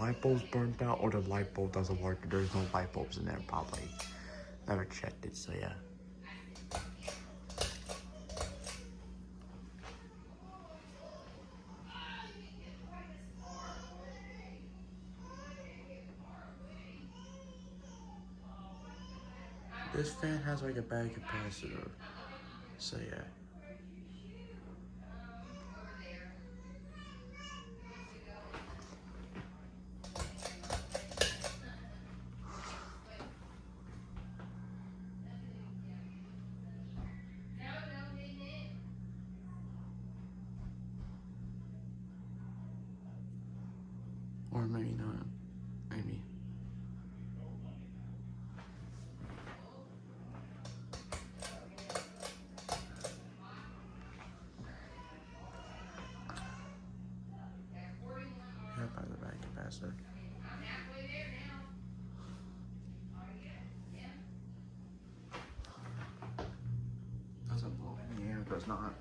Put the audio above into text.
light bulb's burnt out or the light bulb doesn't work. There's no light bulbs in there probably. Never checked it, so yeah. This fan has like a bad capacitor, so yeah. Or maybe not. Maybe. Yeah, by the back capacitor. Doesn't blow. Yeah, it does not.